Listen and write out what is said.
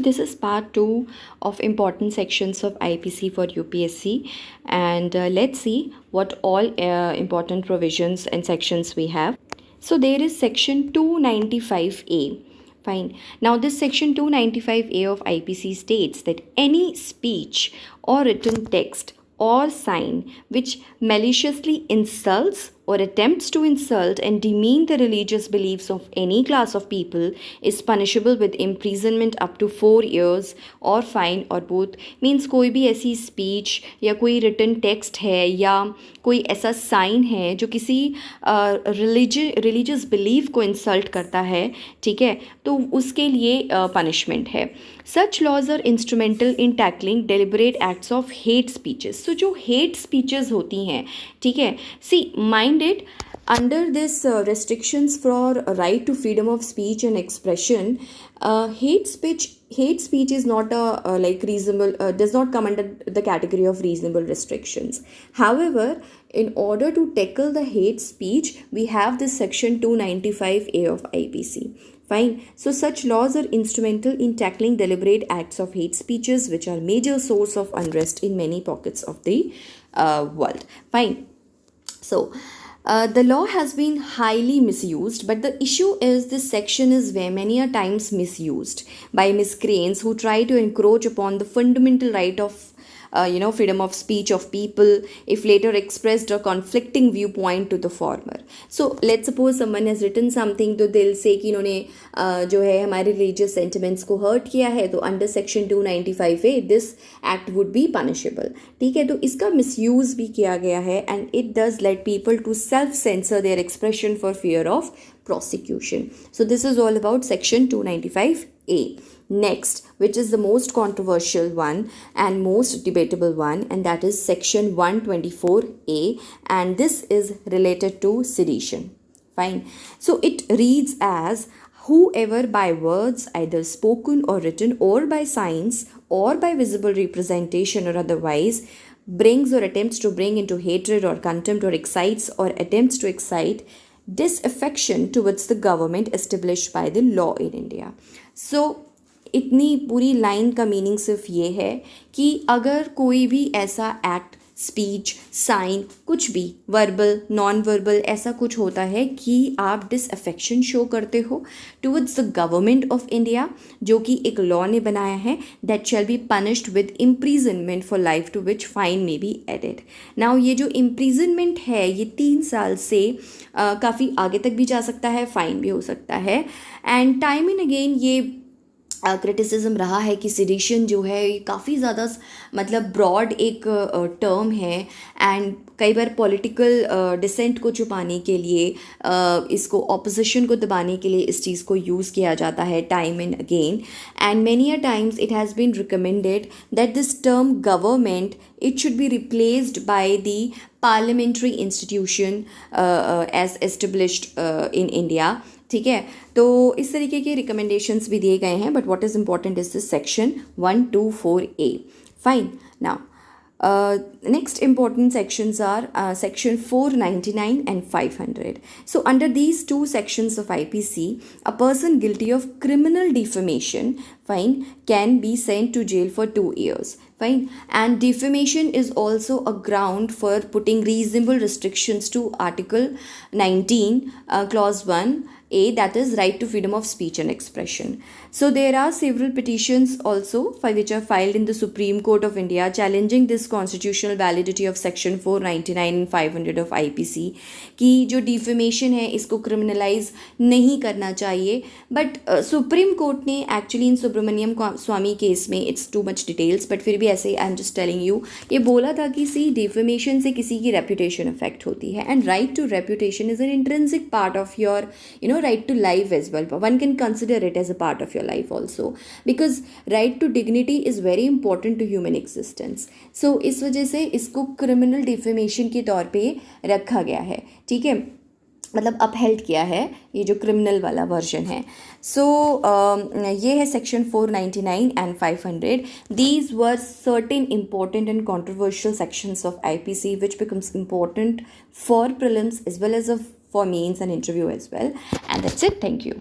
This is part 2 of important sections of IPC for UPSC, and let's see what all important provisions and sections we have. So there is section 295A. Fine. Now this section 295A of IPC states that any speech or written text or sign which maliciously insults or attempts to insult and demean the religious beliefs of any class of people is punishable with imprisonment up to 4 years or fine or both. Means कोई भी ऐसी speech या कोई written text है या कोई ऐसा sign है जो किसी religious belief को insult करता है, ठीक है, तो उसके लिए punishment है. Such laws are instrumental in tackling deliberate acts of hate speeches. So जो hate speeches होती हैं, ठीक है, see mind it, under this restrictions for right to freedom of speech and expression, hate speech is not a like reasonable, does not come under the category of reasonable restrictions. However, in order to tackle the hate speech, we have this section 295A of IPC. Fine. So such laws are instrumental in tackling deliberate acts of hate speeches, which are major source of unrest in many pockets of the world. Fine. So the law has been highly misused, but the issue is this section is very many a times misused by miscreants who try to encroach upon the fundamental right of freedom of speech of people if later expressed a conflicting viewpoint to the former. So let's suppose someone has written something तो they'll say कि इन्होंने जो है हमारे religious sentiments को hurt किया है, तो under section 295A this act would be punishable. ठीक है, तो इसका misuse भी किया गया है and it does lead people to self-censor their expression for fear of prosecution. So this is all about section 295A. Next, which is the most controversial one and most debatable one, and that is section 124A, and this is related to sedition. Fine. So it reads as whoever by words either spoken or written or by signs or by visible representation or otherwise brings or attempts to bring into hatred or contempt or excites or attempts to excite disaffection towards the government established by the law in India. So इतनी पूरी line का meaning सिर्फ ये है कि अगर कोई भी ऐसा एक्ट, स्पीच, साइन, कुछ भी वर्बल, नॉन वर्बल ऐसा कुछ होता है कि आप डिसअफेक्शन शो करते हो towards the government of India, जो कि एक लॉ ने बनाया है, that shall be punished with imprisonment for life to which fine may be added. Now ये जो इम्प्रीजनमेंट है ये 3 साल से काफ़ी आगे तक भी जा सकता है, फाइन भी हो सकता है. एंड टाइम एंड अगेन ये क्रिटिसिज्म रहा है कि सिडिशन जो है ये काफ़ी ज़्यादा मतलब ब्रॉड एक टर्म है एंड कई बार पॉलिटिकल डिसेंट को छुपाने के लिए इसको ऑपोजिशन को दबाने के लिए इस चीज़ को यूज़ किया जाता है time and again. And many a times it has been recommended that this term government it should be replaced by the parliamentary institution as established in India. ठीक है, तो इस तरीके के रिकमेंडेशंस भी दिए गए हैं, but what is important is this section 124A. Fine. Now next important sections are section 499 and 500. So under these two sections of IPC, a person guilty of criminal defamation, fine, can be sent to jail for 2 years. Fine. And defamation is also a ground for putting reasonable restrictions to Article 19, Clause 1A, that is right to freedom of speech and expression. So there are several petitions also which are filed in the Supreme Court of India challenging this constitutional validity of section 499 and 500 of IPC कि जो defamation है इसको criminalize नहीं करना चाहिए. But Supreme Court ने actually इन सुब्रमण्यम स्वामी case में it's too much details, but फिर भी ऐसे I am just telling you, ये बोला था कि सी डिफेमेशन से किसी की रेपुटेशन अफेक्ट होती है and right to reputation is an intrinsic part of your right to life as well. One can consider it as a part of your life also because right to dignity is very important to human existence. So इस वजह से इसको criminal defamation के तौर पर रखा गया है. ठीक है, मतलब अपहेल्ड किया है, ये जो क्रिमिनल वाला वर्जन है. सो ये है section 499 and 500. These were certain important and controversial sections of IPC which becomes important for prelims as well as for mains and interview as well. And that's it. Thank you.